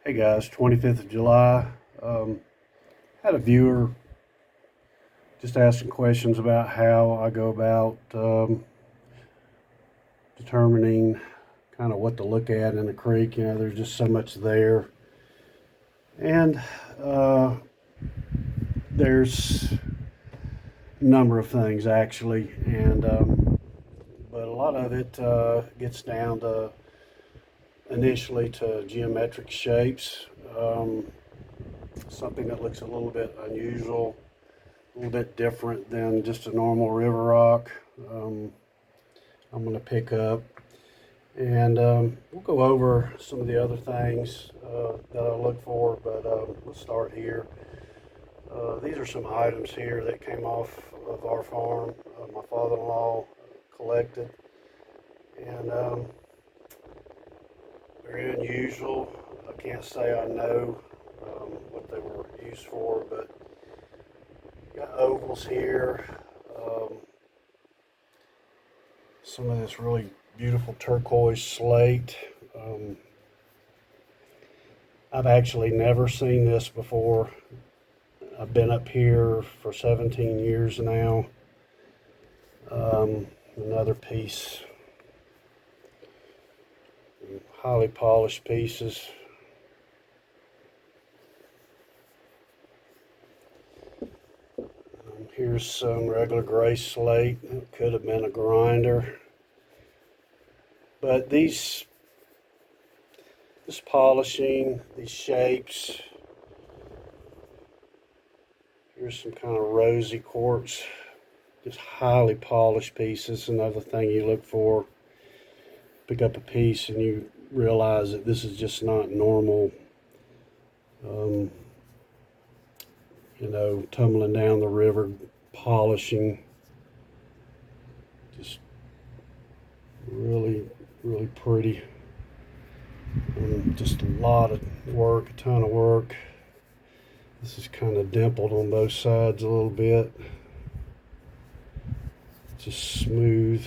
Hey guys, 25th of July. Had a viewer just asking questions about how I go about determining kind of what to look at in a creek. You know, there's just so much there. And there's a number of things actually. But a lot of it gets down to initially to geometric shapes. Something that looks a little bit unusual, a little bit different than just a normal river rock. I'm going to pick up, and we'll go over some of the other things that I look for, but let's start here. These are some items here that came off of our farm. My father-in-law collected, and very unusual. I can't say I know what they were used for, but got ovals here. Some of this really beautiful turquoise slate. I've actually never seen this before. I've been up here for 17 years now. Another piece, highly polished pieces. Here's some regular gray slate. It could have been a grinder. But this polishing, these shapes, here's some kind of rosy quartz, just highly polished pieces. Another thing you look for. Pick up a piece and you realize that this is just not normal, you know, tumbling down the river, polishing. Just really, really pretty. Just a lot of work, a ton of work. This is kind of dimpled on both sides a little bit. Just smooth.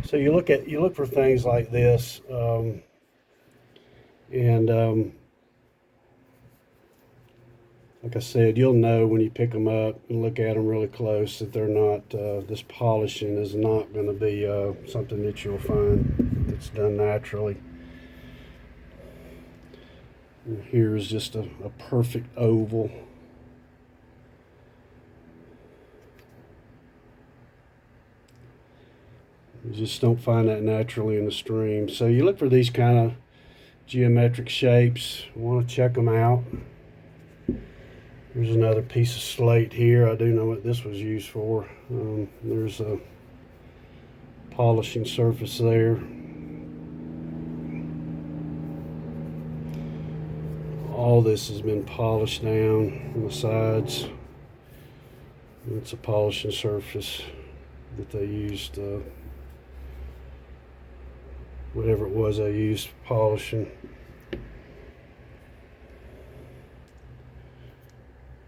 So you look for things like this, and like I said, you'll know when you pick them up and look at them really close that they're not. This polishing is not going to be something that you'll find that's done naturally. And here's just a perfect oval. You just don't find that naturally in the stream. So you look for these kind of geometric shapes. You want to check them out. There's another piece of slate here. I do know what this was used for. There's a polishing surface there. All this has been polished down on the sides. It's a polishing surface that they used, whatever it was they used for polishing.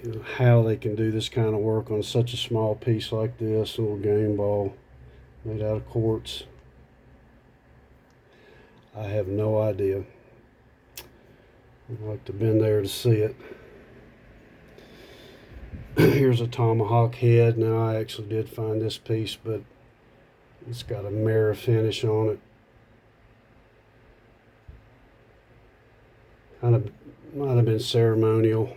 You know, how they can do this kind of work on such a small piece like this, a little game ball made out of quartz, I have no idea. I'd like to have been there to see it. Here's a tomahawk head. Now I actually did find this piece, but it's got a mirror finish on it. Kind of might have been ceremonial.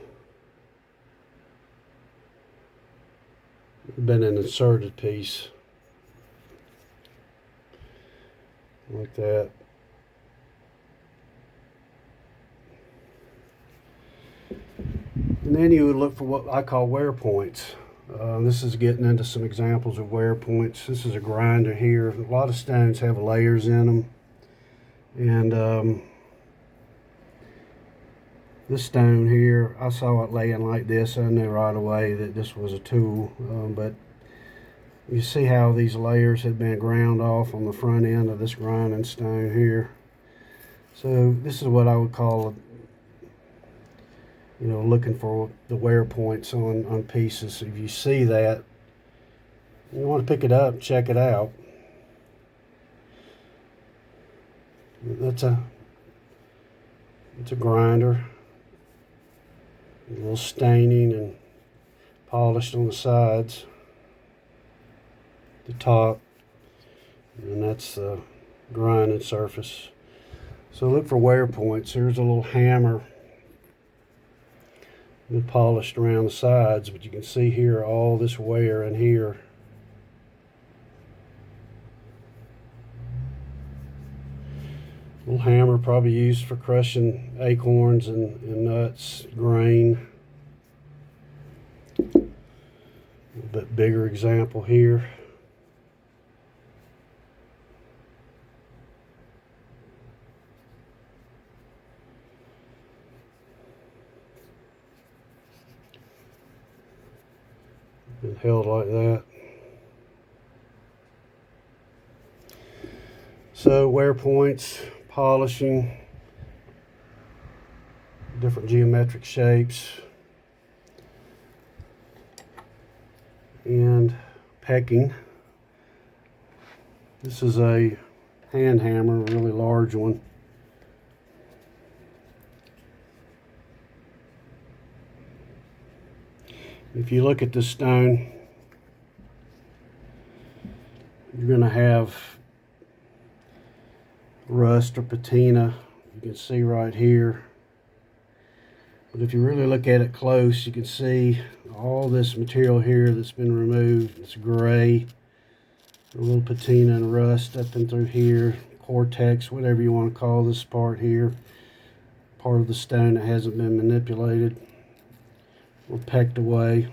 Been an inserted piece like that. And then you would look for what I call wear points. This is getting into some examples of wear points. This is a grinder here. A lot of stones have layers in them, and this stone here, I saw it laying like this. I knew right away that this was a tool, but you see how these layers had been ground off on the front end of this grinding stone here. So this is what I would call, you know, looking for the wear points on pieces. If you see that, you want to pick it up, check it out. That's a It's a grinder. A little staining and polished on the sides, the top, and that's the grinding surface. So look for wear points. Here's a little hammer. Been polished around the sides, but you can see here all this wear in here. Little hammer probably used for crushing acorns and nuts, grain. A little bit bigger example here. Been held like that. So wear points, polishing, different geometric shapes, and pecking. This is a hand hammer, a really large one. If you look at this stone, you're going to have rust or patina. You can see right here. But if you really look at it close, you can see all this material here that's been removed. It's gray, a little patina and rust up and through here, cortex, whatever you want to call this part here. Part of the stone that hasn't been manipulated or pecked away.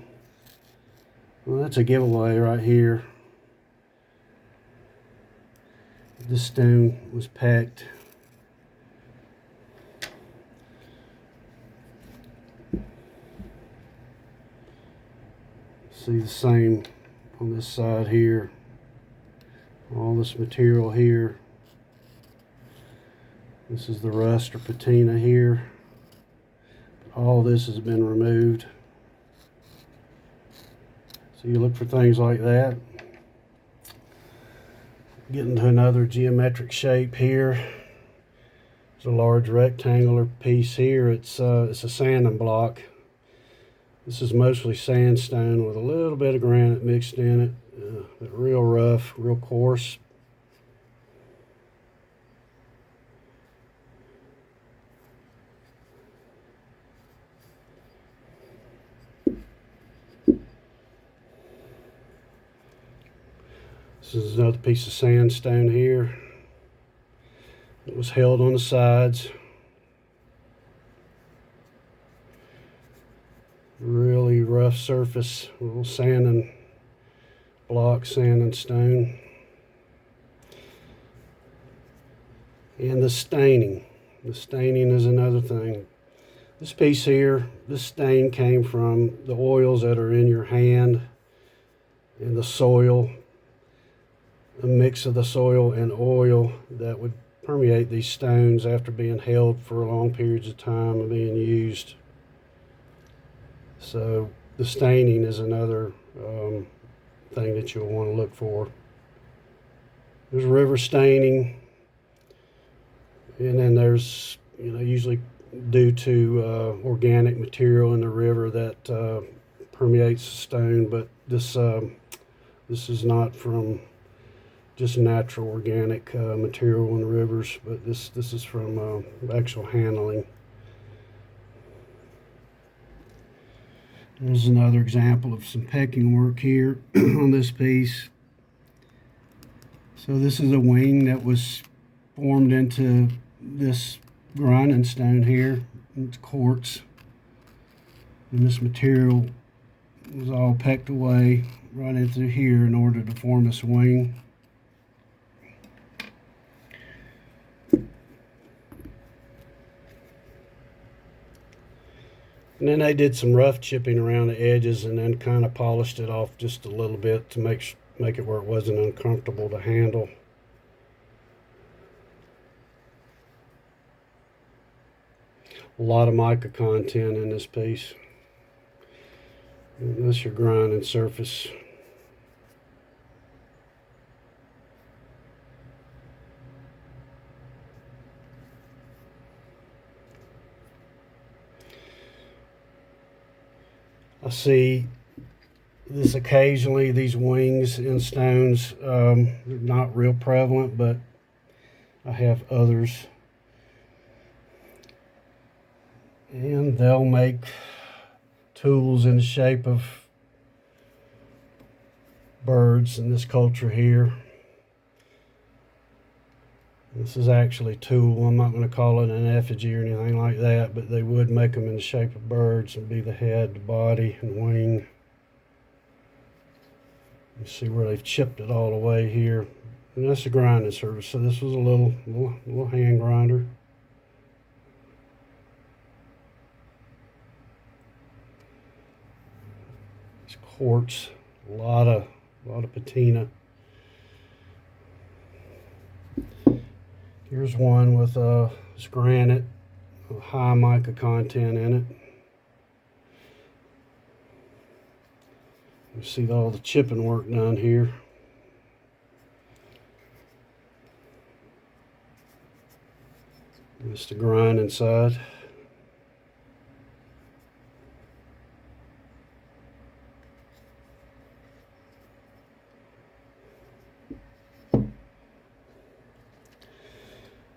Well, that's a giveaway right here. This stone was pecked. See the same on this side here. All this material here. This is the rust or patina here. All this has been removed. So you look for things like that. Getting to another geometric shape here. There's a large rectangular piece here. It's a sanding block. This is mostly sandstone with a little bit of granite mixed in it. But real rough, real coarse. This is another piece of sandstone here. It was held on the sides. Really rough surface, a little sanding block, sand and stone. And the staining. The staining is another thing. This piece here, this stain came from the oils that are in your hand and the soil. A mix of the soil and oil that would permeate these stones after being held for long periods of time and being used. So the staining is another thing that you'll want to look for. There's river staining, and then there's, usually due to organic material in the river that permeates the stone, but this is not from just natural organic material in the rivers, but this is from actual handling. There's another example of some pecking work here on this piece. So this is a wing that was formed into this grinding stone here. It's quartz. And this material was all pecked away right into here in order to form this wing. And then they did some rough chipping around the edges and then kind of polished it off just a little bit to make it where it wasn't uncomfortable to handle. A lot of mica content in this piece. And that's your grinding surface. I see this occasionally, these wings in stones, not real prevalent, but I have others. And they'll make tools in the shape of birds in this culture here. This is actually a tool. I'm not going to call it an effigy or anything like that, but they would make them in the shape of birds and be the head, the body, and wing. You see where they've chipped it all away here. And that's a grinding surface. So this was a little hand grinder. It's quartz, a lot of patina. Here's one with it's granite, high mica content in it. You see all the chipping work done here. It's the grind inside.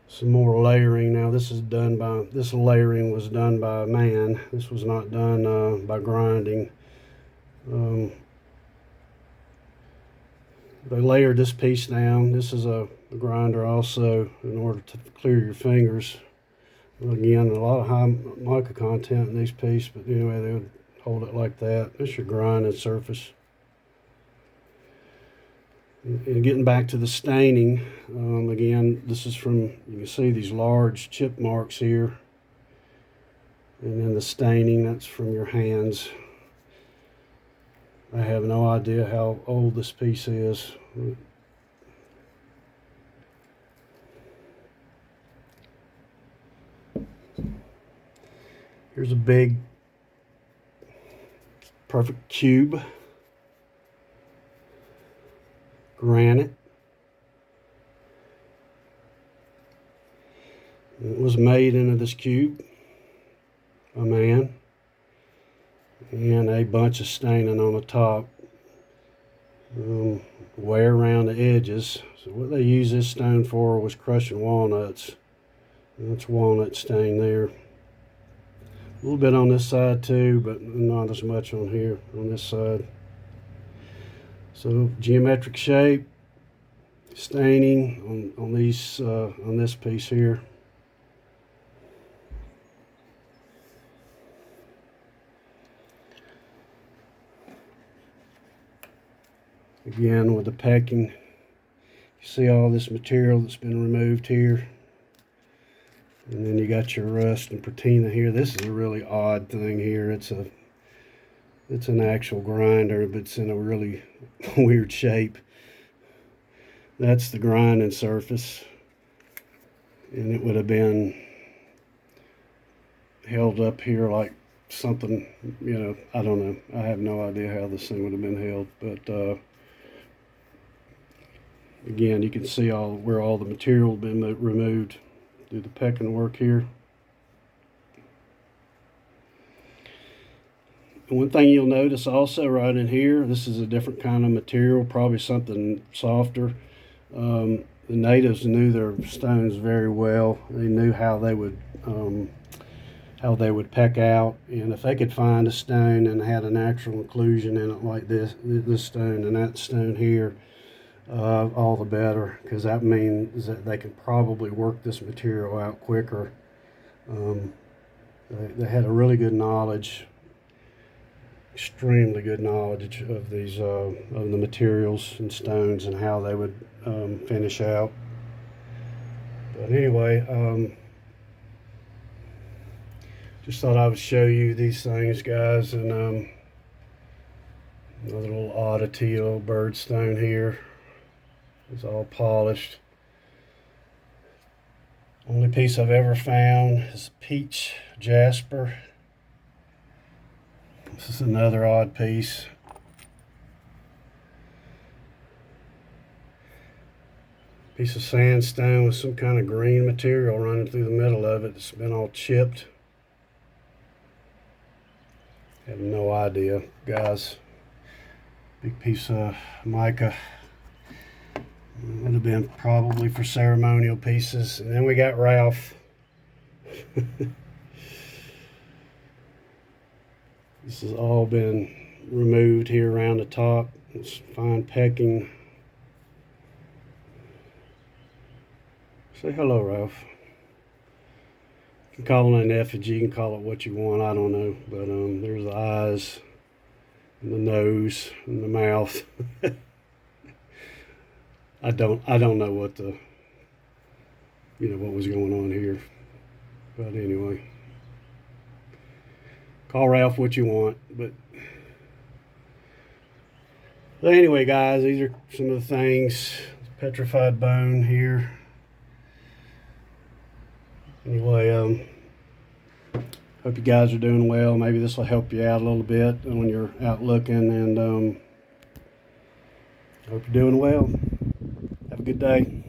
Some more layering. Now this layering was done by a man. This was not done by grinding. They layered this piece down. This is a grinder also in order to clear your fingers. Again, a lot of high mica content in these pieces, but anyway, they would hold it like that. That's your grinding surface. And getting back to the staining, again, this is from, you can see these large chip marks here. And then the staining, that's from your hands. I have no idea how old this piece is. Here's a big, perfect cube. Granite. It was made into this cube, a man, and a bunch of staining on the top, way around the edges. So what they used this stone for was crushing walnuts. That's walnut stain there. A little bit on this side too, but not as much on here, on this side. So geometric shape, staining on these on this piece here. Again with the pecking, you see all this material that's been removed here. And then you got your rust and patina here. This is a really odd thing here. It's an actual grinder, but it's in a really weird shape. That's the grinding surface, and it would have been held up here like something, you know, I don't know. I have no idea how this thing would have been held, but again, you can see where all the material had been removed through the pecking work here. One thing you'll notice also right in here, this is a different kind of material, probably something softer. The natives knew their stones very well. They knew how they would peck out, and if they could find a stone and had a natural inclusion in it like this stone and that stone here, all the better, because that means that they could probably work this material out quicker. They had a really good knowledge, extremely good knowledge of these of the materials and stones and how they would finish out. But anyway, just thought I would show you these things, guys. And another little oddity, a little bird stone here. It's all polished. Only piece I've ever found is peach jasper. This is another odd piece. Piece of sandstone with some kind of green material running through the middle of it. It's been all chipped. Have no idea, guys. Big piece of mica. Would have been probably for ceremonial pieces. And then we got Ralph. This has all been removed here around the top. It's fine pecking. Say hello, Ralph. You can call it an effigy, you can call it what you want, I don't know. But there's the eyes and the nose and the mouth. I don't know what what was going on here. But anyway. Call Ralph what you want, but anyway, guys, these are some of the things. Petrified bone here. Anyway, hope you guys are doing well. Maybe this will help you out a little bit when you're out looking, and hope you're doing well. Have a good day.